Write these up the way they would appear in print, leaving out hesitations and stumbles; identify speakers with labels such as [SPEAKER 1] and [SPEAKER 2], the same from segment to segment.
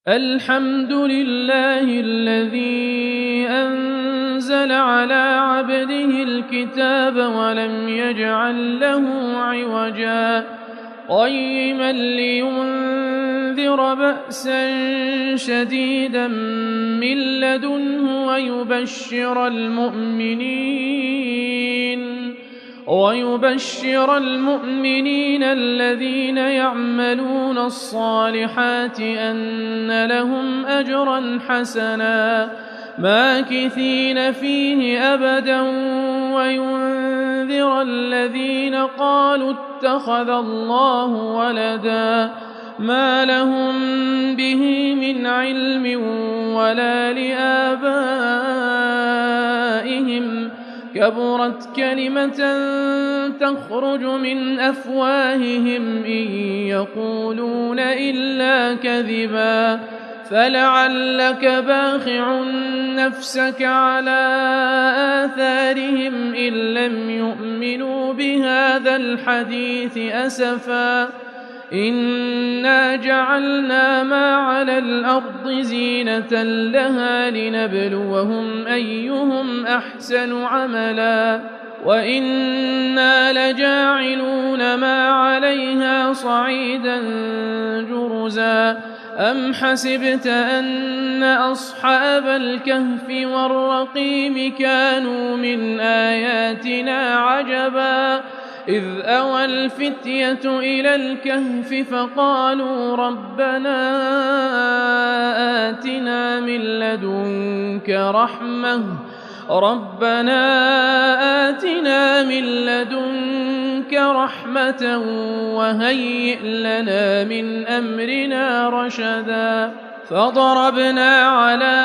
[SPEAKER 1] الحمد لله الذي أنزل على عبده الكتاب ولم يجعل له عوجا قيما لينذر بأسا شديدا من لدنه ويبشر المؤمنين الذين يعملون الصالحات أن لهم أجرا حسنا ماكثين فيه أبدا وينذر الذين قالوا اتخذ الله ولدا ما لهم به من علم ولا لآبائهم كبرت كلمة تخرج من أفواههم إن يقولون إلا كذبا فلعلك باخع نفسك على آثارهم إن لم يؤمنوا بهذا الحديث أسفا إنا جعلنا ما على الأرض زينة لها لنبلوهم أيهم أحسن عملا وإنا لجاعلون ما عليها صعيدا جرزا أم حسبت أن أصحاب الكهف والرقيم كانوا من آياتنا عجبا إذ أوى الفتية إلى الكهف فقالوا ربنا آتنا من لدنك رحمة وهيئ لنا من أمرنا رشدا فضربنا على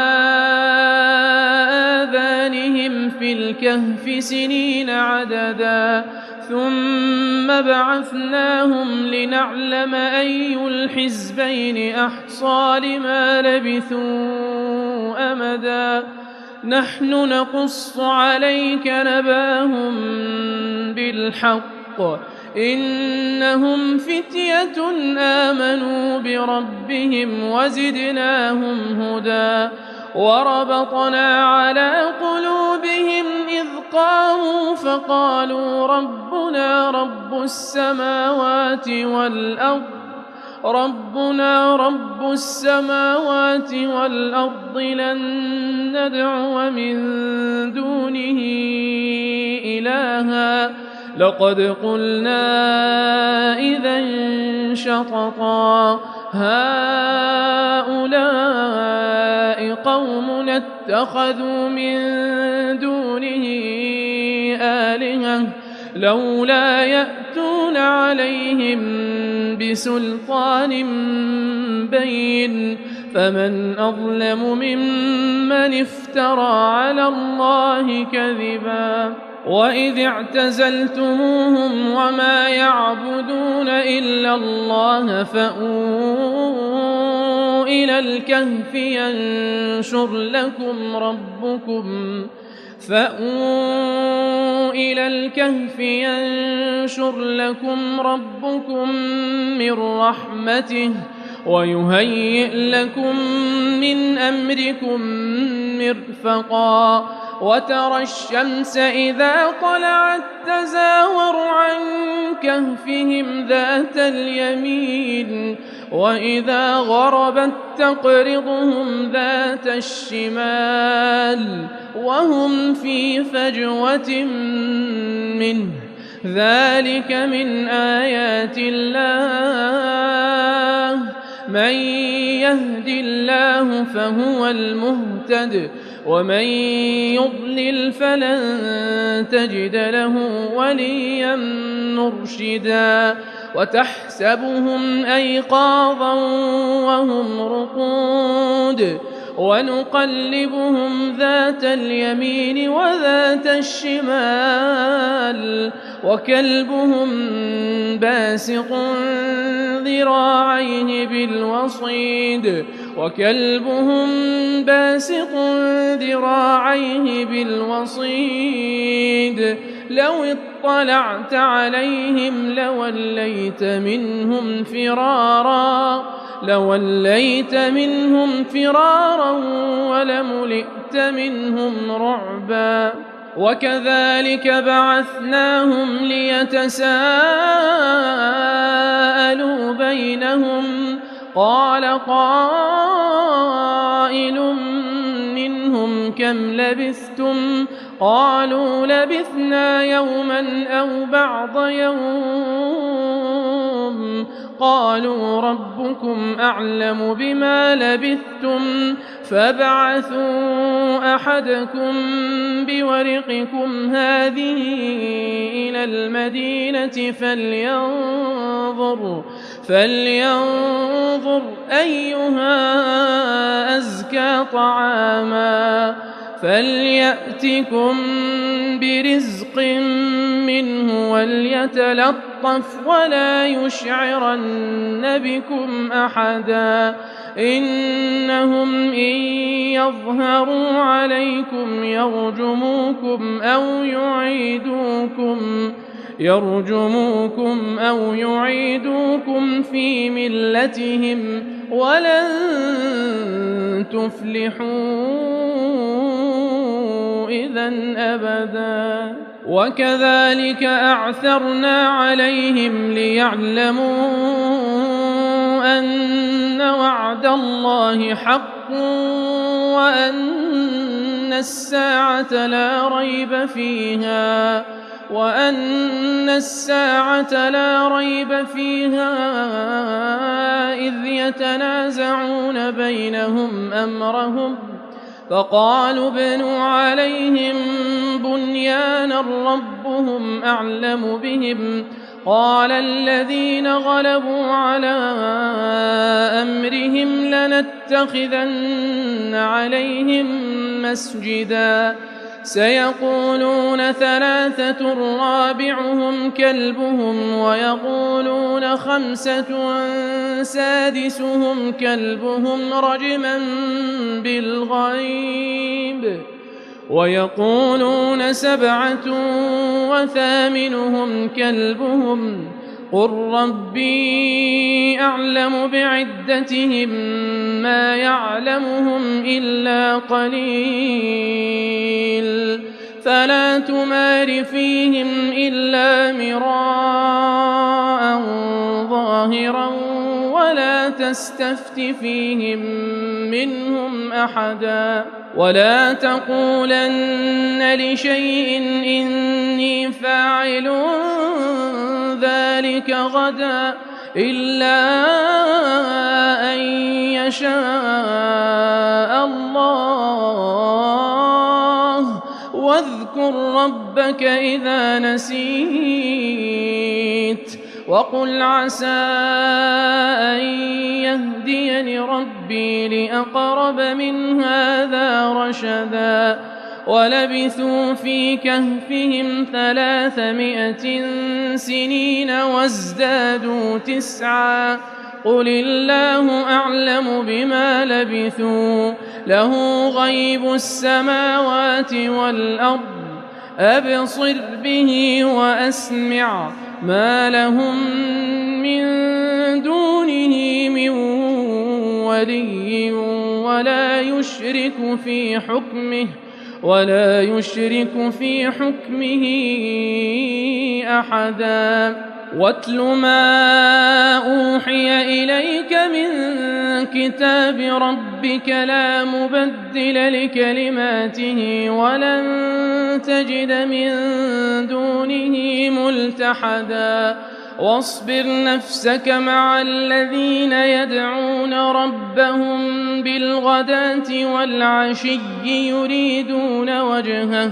[SPEAKER 1] آذانهم في الكهف سنين عددا ثم بعثناهم لنعلم أي الحزبين أحصى لما لبثوا أمدا نحن نقص عليك نباهم بالحق إنهم فتية آمنوا بربهم وزدناهم هدى وربطنا على قلوبهم إذ قاموا فقالوا ربنا رب السماوات والأرض لن ندعو من دونه إلها لقد قلنا إذا شططا هؤلاء قوم اتخذوا من دونه آلهة لولا يأتون عليهم بسلطان بين فمن أظلم ممن افترى على الله كذبا وإذ اعتزلتموهم وما يعبدون إلا الله فأووا إلى الكهف ينشر لكم ربكم من رحمته ويهيئ لكم من أمركم مرفقا وترى الشمس إذا طلعت تزاور عن كهفهم ذات اليمين وإذا غربت تقرضهم ذات الشمال وهم في فجوة منه ذلك من آيات الله من يهد الله فهو المهتد ومن يضلل فلن تجد له وليا مرشدا وتحسبهم أيقاظا وهم رقود ونقلبهم ذات اليمين وذات الشمال وكلبهم باسط ذراعيه بالوصيد لو اطلعت عليهم لوليت منهم فرارا لوليت منهم فرارا ولملئت منهم رعبا وكذلك بعثناهم ليتساءلوا بينهم قال قائل منهم كم لبثتم قالوا لبثنا يوما أو بعض يوم قالوا ربكم أعلم بما لبثتم فابعثوا أحدكم بورقكم هذه إلى المدينة فلينظر أيها أزكى طعاما فليأتكم برزق منه وليتلطف ولا يشعرن بكم أحدا إنهم إن يظهروا عليكم يرجموكم أو يعيدوكم في ملتهم ولن تفلحوا إذا أبدا وكذلك أعثرنا عليهم ليعلموا أن وعد الله حق وأن الساعة لا ريب فيها إذ يتنازعون بينهم أمرهم فقالوا ابنوا عليهم بنيانا ربهم أعلم بهم قال الذين غلبوا على أمرهم لنتخذن عليهم مسجدا سيقولون ثلاثة رابعهم كلبهم ويقولون خمسة سادسهم كلبهم رجما بالغيب ويقولون سبعة وثامنهم كلبهم قل ربي أعلم بعدتهم ما يعلمهم إلا قليل فلا تمار فيهم إلا مراء ظاهرا ولا تستفت فيهم منهم أحدا ولا تقولن لشيء إني فاعل ذلك غدا إلا أن يشاء الله واذكر ربك إذا نسيت وقل عسى أن يهديني ربي لأقرب من هذا رشدا ولبثوا في كهفهم 300 سنين وازدادوا 9 قل الله أعلم بما لبثوا له غيب السماوات والأرض أبصر به وأسمع ما لهم من دونه من ولي ولا يشرك في حكمه أحدا واتل ما أوحي إليك من كتاب ربك لا مبدل لكلماته ولن تجد من دونه ملتحدا واصبر نفسك مع الذين يدعون ربهم بالغداة والعشي يريدون وجهه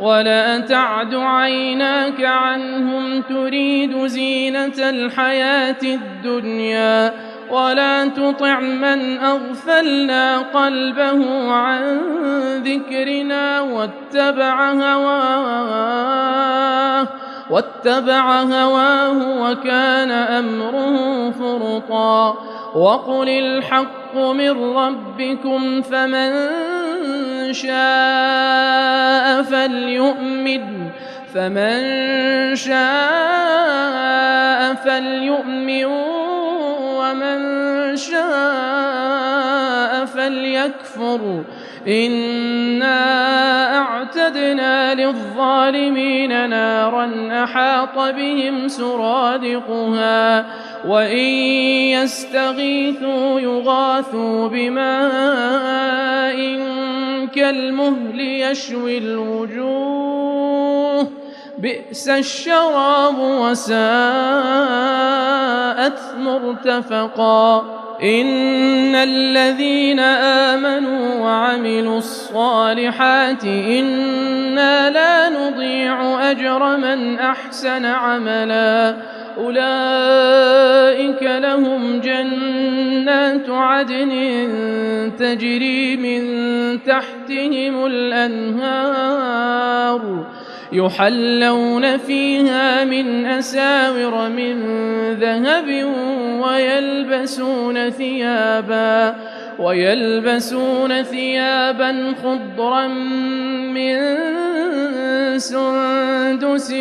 [SPEAKER 1] ولا تعد عيناك عنهم تريد زينة الحياة الدنيا ولا تطع من أغفلنا قلبه عن ذكرنا واتبع هواه وكان أمره فرطا وقل الحق من ربكم فمن شاء فليؤمن ومن شاء فليكفر إنا أعتدنا للظالمين نارا أحاط بهم سرادقها وإن يستغيثوا يغاثوا بماء كالمهل يشوي الوجوه بئس الشراب وساءت مرتفقا إن الذين آمنوا وعملوا الصالحات إنا لا نضيع أجر من أحسن عملا أولئك لهم جنات عدن تجري من تحتهم الأنهار يحلون فيها من أساور من ذهب ويلبسون ثيابا خضرا من سندس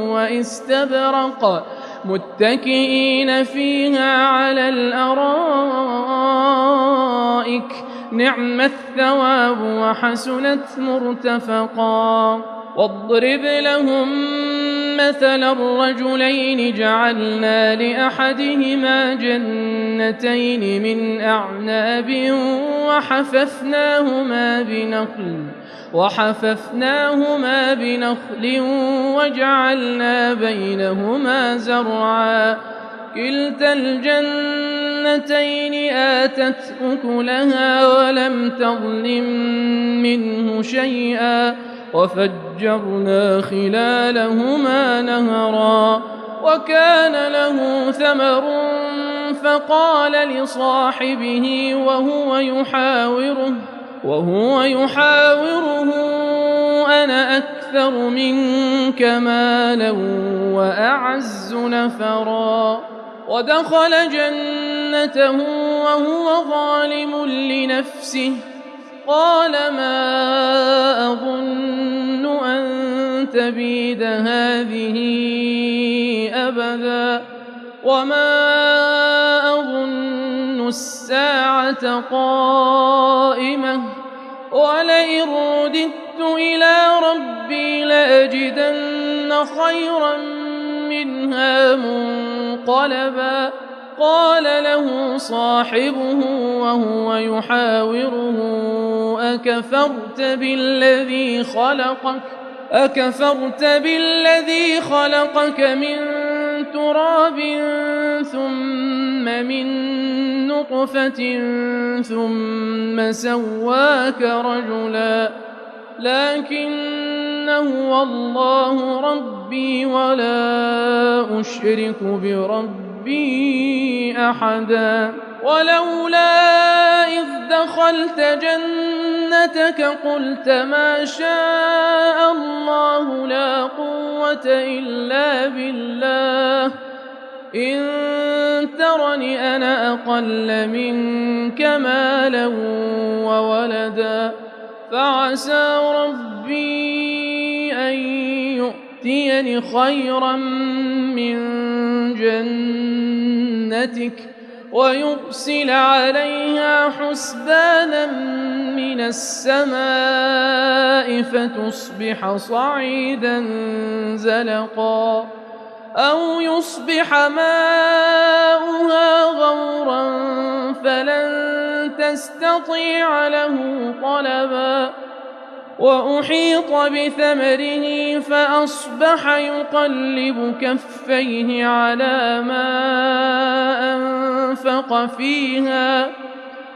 [SPEAKER 1] واستبرق متكئين فيها على الأرائك نعم الثواب وحسنت مرتفقا واضرب لهم مثل الرجلين جعلنا لأحدهما جنتين من أعناب وحففناهما بنخل وجعلنا بينهما زرعا كلتا الجنتين آتت أكلها ولم تظلم منه شيئا وفجرنا خلالهما نهرا وكان له ثمر فقال لصاحبه وهو يحاوره أنا أكثر منك مالا وأعز نفرا ودخل جنته وهو ظالم لنفسه قال ما أظن أن تبيد هذه أبدا وما أظن الساعة قائمة ولئن رددت إلى ربي لأجدن خيرا منها منقلبا قال له صاحبه وهو يحاوره أكفرت بالذي خلقك من تراب ثم من نطفة ثم سواك رجلا لكن هو الله ربي ولا أشرك بربي أحدا ولولا إذ دخلت جنتك قلت ما شاء الله لا قوة إلا بالله إن ترني أنا أقل منك مالا وولدا فعسى ربي أن يؤتيني خيرا من جنتك ويرسل عليها حسبانا من السماء فتصبح صعيدا زلقا أو يصبح ماؤها غورا فلن تستطيع له طلبا وأحيط بثمره فأصبح يقلب كفيه على ما أنفق فيها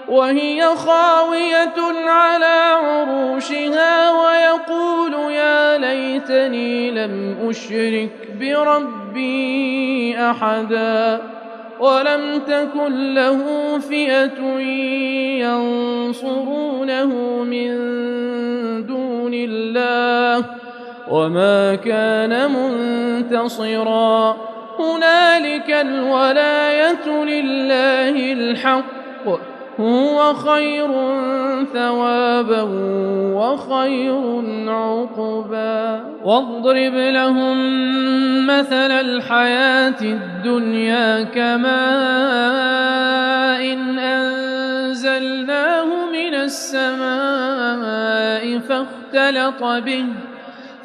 [SPEAKER 1] وهي خاوية على عروشها ويقول يا ليتني لم أشرك بربي أحدا ولم تكن له فئة ينصرونه من دون الله وما كان منتصرا هنالك الولاية لله الحق هو خير ثوابا وخير عقبا. واضرب لهم مثل الحياة الدنيا كماء إن أنزلناه من السماء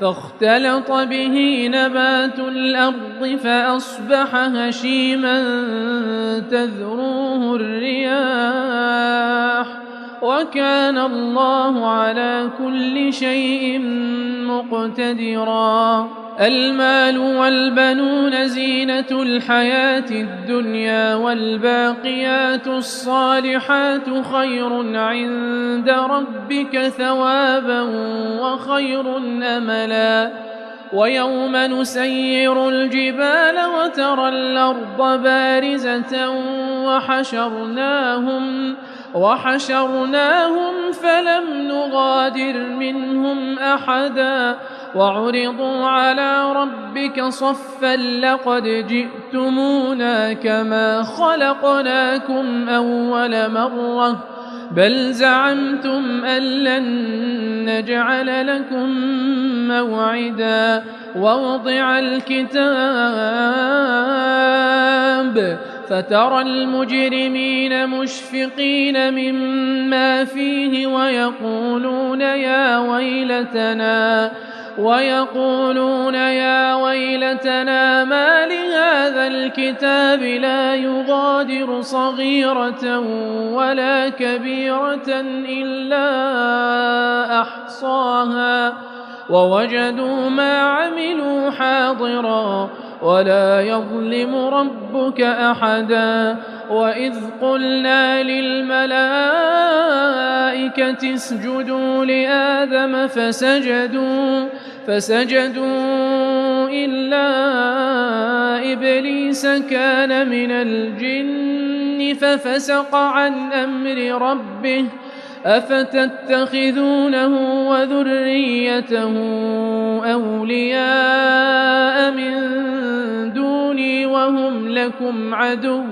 [SPEAKER 1] فاختلط به نبات الأرض فأصبح هشيما تذروه الرياح وكان الله على كل شيء مقتدرا. المال والبنون زينة الحياة الدنيا والباقيات الصالحات خير عند ربك ثوابا وخير أملا. ويوم نسير الجبال وترى الأرض بارزة وحشرناهم فلم نغادر منهم أحدا وعرضوا على ربك صفا لقد جئتمونا كما خلقناكم أول مرة بل زعمتم أن لن نجعل لكم موعدا. ووضع الكتاب فترى المجرمين مشفقين مما فيه ويقولون يا ويلتنا ما لهذا الكتاب لا يغادر صغيرة ولا كبيرة إلا أحصاها ووجدوا ما عملوا حاضرا ولا يظلم ربك أحدا. وإذ قلنا للملائكة اسجدوا لآدم فسجدوا إلا إبليس كان من الجن ففسق عن أمر ربه أفتتخذونه وذريته أولياء من دوني وهم لكم عدو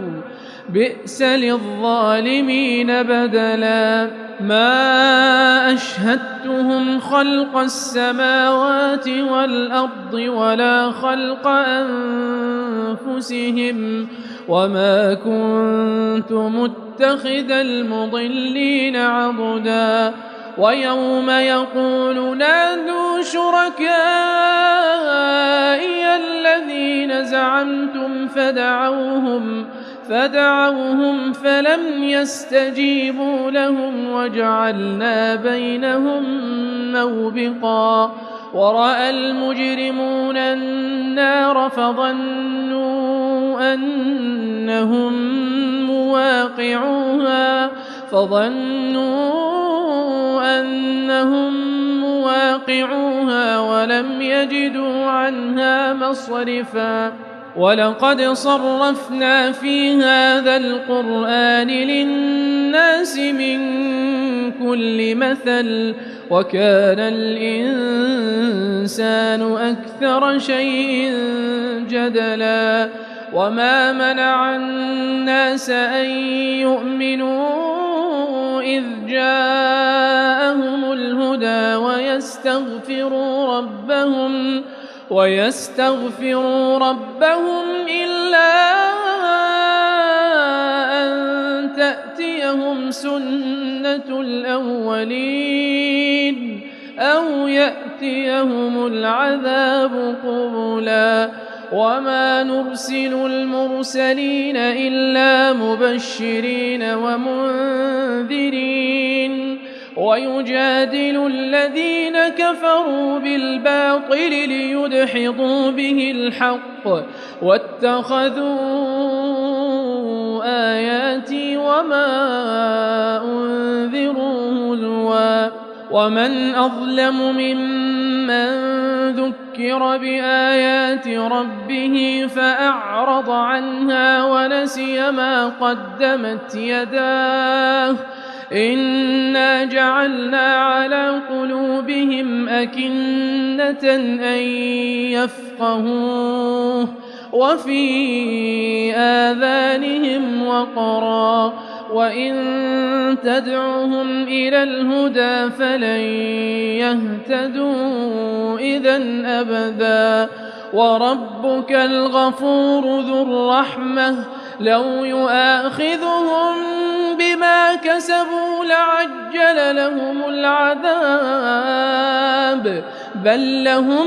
[SPEAKER 1] بئس للظالمين بدلا. ما أشهدتهم خلق السماوات والأرض ولا خلق أنفسهم وما كنت متخذ المضلين عضدا. ويوم يقول نادوا شركائي الذين زعمتم فدعوهم فلم يستجيبوا لهم وجعلنا بينهم موبقا. ورأى المجرمون النار فظنوا أنهم مواقعوها ولم يجدوا عنها مصرفا. ولقد صرفنا في هذا القرآن للناس من كل مثل وكان الإنسان أكثر شيء جدلا. وما منع الناس أن يؤمنوا إذ جاءهم الهدى ويستغفروا ربهم إلا أن تأتيهم سنة الأولين أو يأتيهم العذاب قبلا. وما نرسل المرسلين إلا مبشرين ومنذرين ويجادل الذين كفروا بالباطل ليدحضوا به الحق واتخذوا آياتي وما أنذروا هزوا. ومن أظلم ممن ذكر بآيات ربه فأعرض عنها ونسي ما قدمت يداه إنا جعلنا على قلوبهم أكنة أن يفقهوه وفي آذانهم وقرا وإن تدعهم إلى الهدى فلن يهتدوا إذا أبدا وربك الغفور ذو الرحمة لو يؤاخذهم بما كسبوا لعجل لهم العذاب بل لهم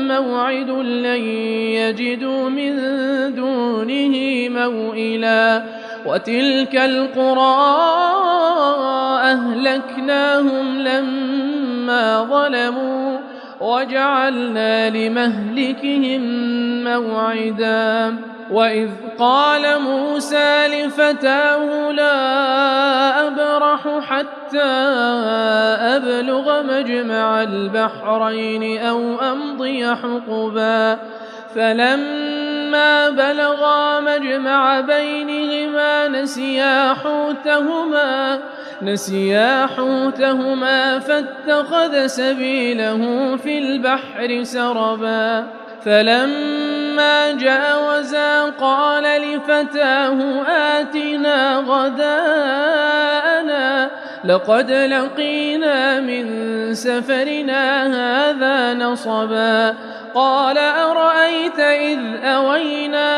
[SPEAKER 1] موعد لن يجدوا من دونه موئلا وتلك القرى أهلكناهم لما ظلموا وجعلنا لمهلكهم موعدا وإذ قال موسى لفتاه لا أبرح حتى أبلغ مجمع البحرين أو أمضي حقبا فلما بلغا مجمع بينهما نسيا حوتهما فاتخذ سبيله في البحر سربا فلما جاوزا قال لفتاه آتنا غداءنا لقد لقينا من سفرنا هذا نصبا قال أرأيت إذ أوينا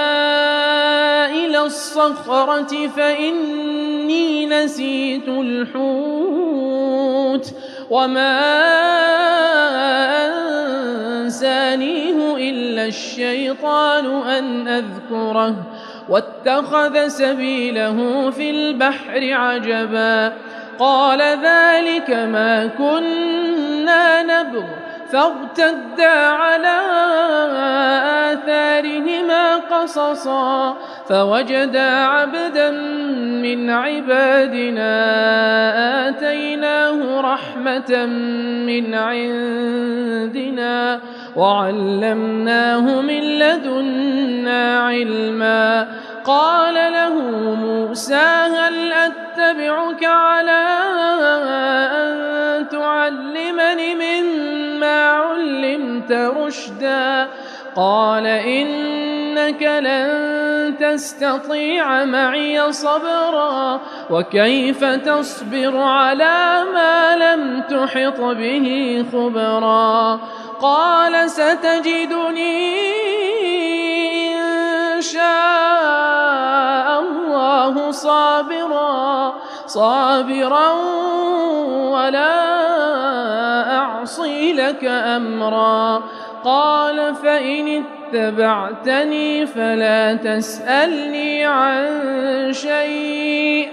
[SPEAKER 1] إلى الصخرة فإني نسيت الحوت وما أنسانيه إلا الشيطان أن أذكره واتخذ سبيله في البحر عجبا قال ذلك ما كنا نبغ فارتدا على آثارهما قصصا فوجدا عبدا من عبادنا آتيناه رحمة من عندنا وعلمناه من لدنا علما قال له موسى هل أتبعك على أن تعلمني مما علمت رشدا قال إنك لن تستطيع معي صبرا وكيف تصبر على ما لم تحط به خبرا قال ستجدني إن شاء الله صابرا ولا أعصي لك أمرا قال فإن اتبعتني فلا تسألني عن شيء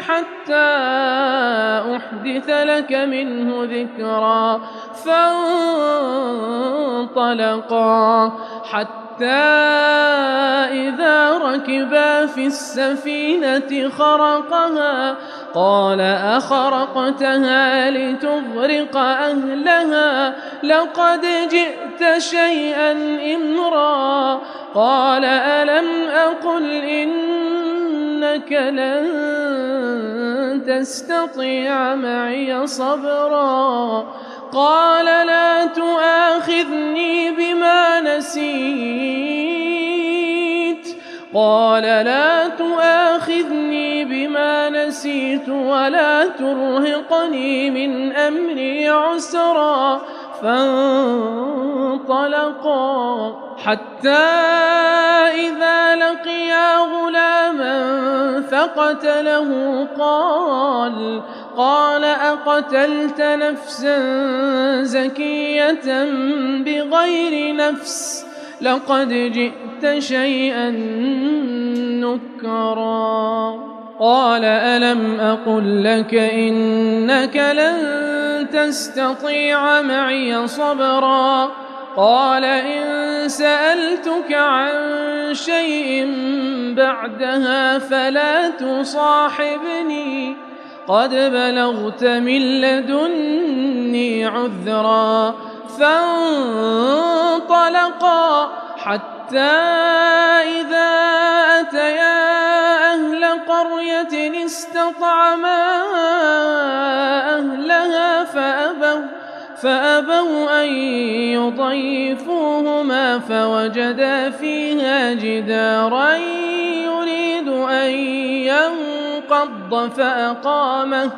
[SPEAKER 1] حتى أحدث لك منه ذكرا فانطلقا حتى إذا ركبا في السفينة خرقها قال أخرقتها لتغرق أهلها لقد جئت شيئا إمرا قال ألم أقل إنك لن تستطيع معي صبرا قال لا تؤاخذني بما نسيت ولا ترهقني من أمري عسرا فانطلقا حتى إذا لقيا غلاما فقتله قال أقتلت نفسا زكية بغير نفس لقد جئت شيئا نكرا قال ألم أقل لك إنك لن تستطيع معي صبرا قال إن سألتك عن شيء بعدها فلا تصاحبني قد بلغت من لدني عذرا فانطلقا حتى إذا أتيا أهل قرية استطعما أهلها فأبوا أن يضيفوهما فوجدا فيها جدارا يريد أن ينقض فأقامه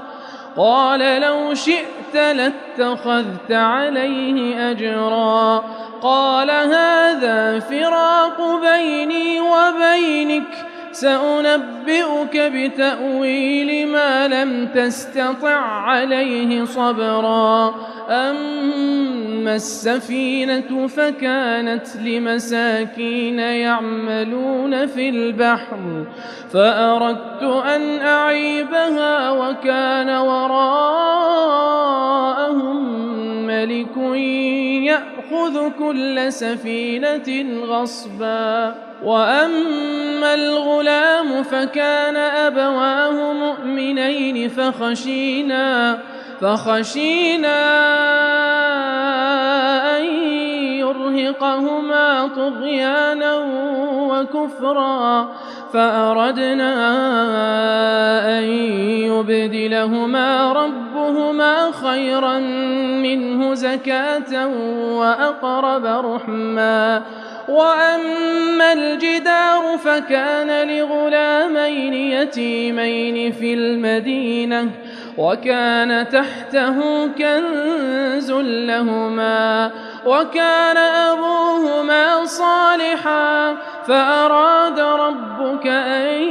[SPEAKER 1] قال لو شئت لاتخذت عليه أجرا قال هذا فراق بيني وبينك سأنبئك بتأويل ما لم تستطع عليه صبرا أما السفينة فكانت لمساكين يعملون في البحر فأردت أن أعيبها وكان وراءهم ملك يأخذ كل سفينة غصبا وأما الغلام فكان أبواه مؤمنين فخشينا أن يرهقهما طغيانا وكفرا فأردنا أن يبدلهما ربهما خيرا منه زكاة وأقرب رحما وأما الجدار فكان لغلامين يتيمين في المدينة وكان تحته كنز لهما وكان أبوهما صالحا فأراد ربك أن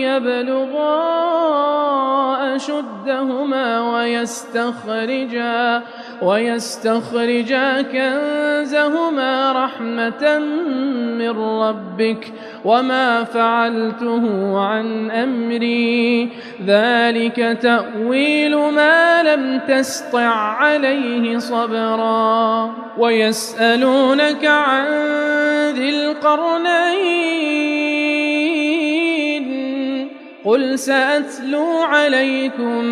[SPEAKER 1] يبلغا أشدهما ويستخرجا كنزهما رحمة من ربك وما فعلته عن أمري ذلك تأويل ما لم تسطع عليه صبرا ويسألونك عن ذي القرنين قل سأتلو عليكم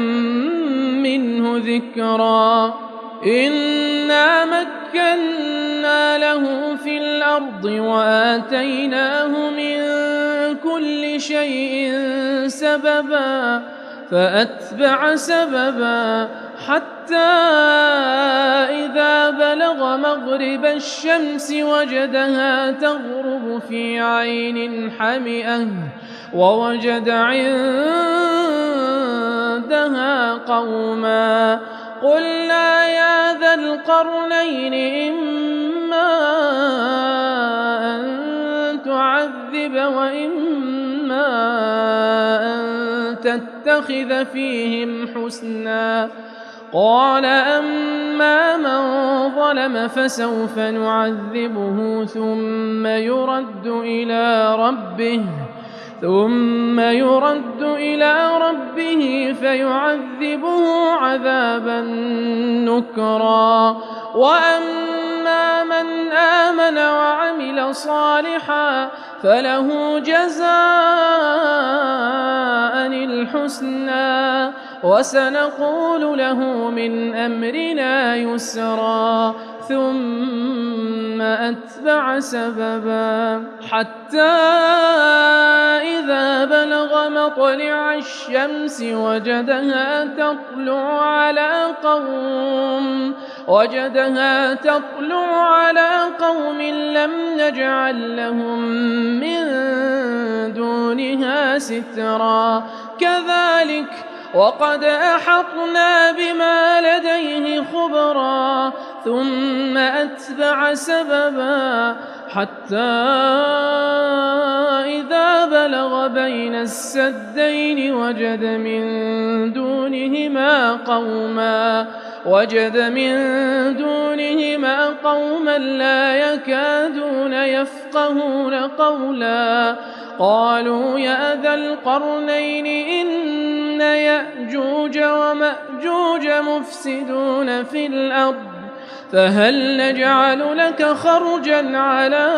[SPEAKER 1] منه ذكرا إنا مكنا له في الأرض وآتيناه من كل شيء سببا فأتبع سببا حتى إذا بلغ مغرب الشمس وجدها تغرب في عين حمئة ووجد عندها قوما قلنا يا ذا القرنين إما أن تعذب وإما أن تتخذ فيهم حسنا قال أما من ظلم فسوف نعذبه ثم يرد إلى ربه فيعذبه عذابا نكرا وأما من آمن وعمل صالحا فله جزاء الحسنى وسنقول له من أمرنا يسرا ثم أتبع سببا حتى إذا بلغ مطلع الشمس وجدها تطلع على قوم لم نجعل لهم من دونها سترا كذلك وقد أحطنا بما لديه خبرا ثم أتبع سببا حتى إذا بلغ بين السدين وجد من دونهما قوما لا يكادون يفقهون قولا قالوا يا ذا القرنين إن يأجوج ومأجوج مفسدون في الأرض فهل نجعل لك خرجا على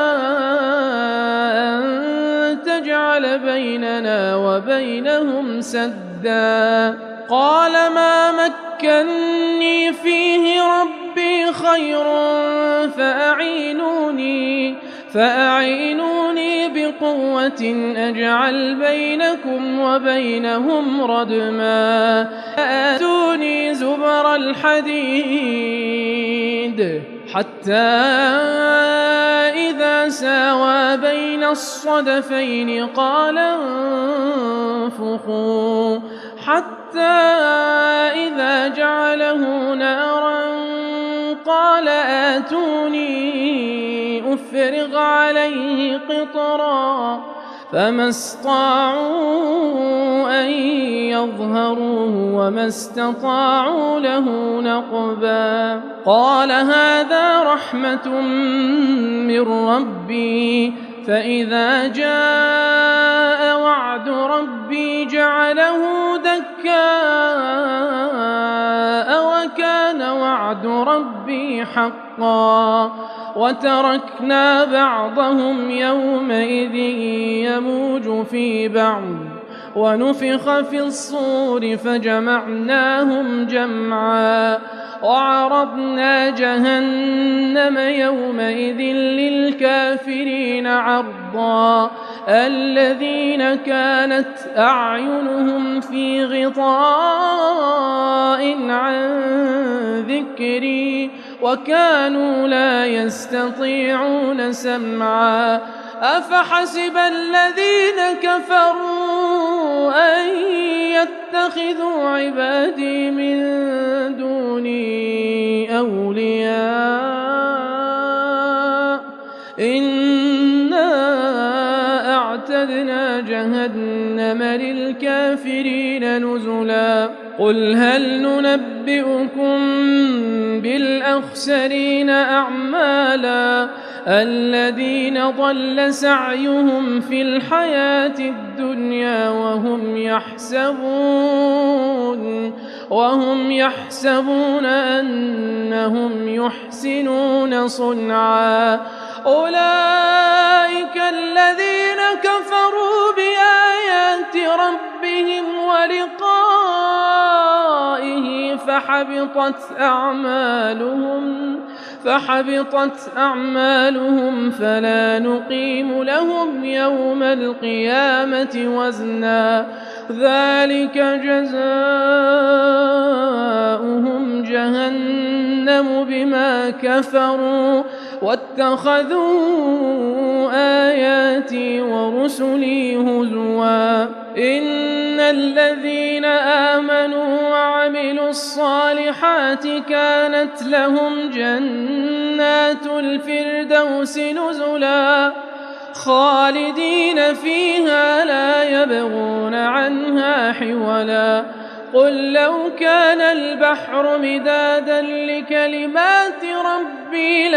[SPEAKER 1] أن تجعل بيننا وبينهم سدا قال ما مكني فيه ربي خير فأعينوني بقوة أجعل بينكم وبينهم ردما آتوني زبر الحديد حتى إذا ساوى بين الصدفين قال انفخوا حتى إذا جعله نارا قال آتوني أفرغ عليه قطرا فما استطاعوا أن يظهروه وما استطاعوا له نقبا قال هذا رحمة من ربي فإذا جاء وعد ربي جعله دكاء وكان وعد ربي حقا وتركنا بعضهم يومئذ يموج في بعض ونفخ في الصور فجمعناهم جمعا وعرضنا جهنم يومئذ للكافرين عرضا الذين كانت أعينهم في غطاء عن ذكري وكانوا لا يستطيعون سمعا أفحسب الذين كفروا أن يتخذوا عبادي من دوني أولياء إنا أعتدنا جهنم للكافرين نزلا قل هل ننبئكم بالأخسرين أعمالا الذين ضل سعيهم في الحياة الدنيا وهم يحسبون أنهم يحسنون صنعا أولئك الذين كفروا بآيات ربهم ولقائه فحبطت أعمالهم فلا نقيم لهم يوم القيامة وزنا ذلك جزاؤهم جهنم بما كفروا واتخذوا آياتي ورسلي هزوا إن الذين آمنوا وعملوا الصالحات كانت لهم جنات الفردوس نزلا خالدين فيها لا يبغون عنها حولا قل لو كان البحر مدادا لكلمات ربي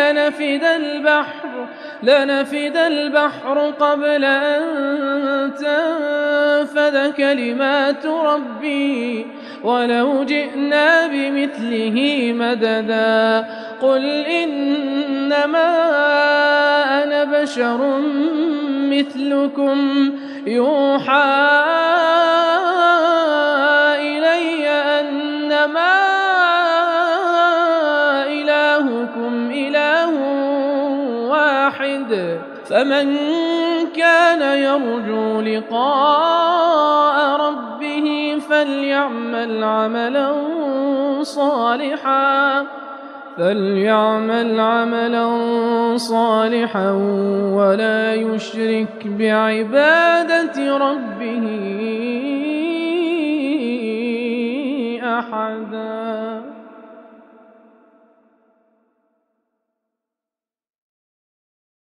[SPEAKER 1] لنفد البحر قبل أن تنفد كلمات ربي ولو جئنا بمثله مددا قل إنما أنا بشر مثلكم يوحى إلي أنما إلهكم إله واحد فمن كان يرجو لقاء ربه فليعمل عملا صالحا ولا يشرك بعبادة ربه أحدا.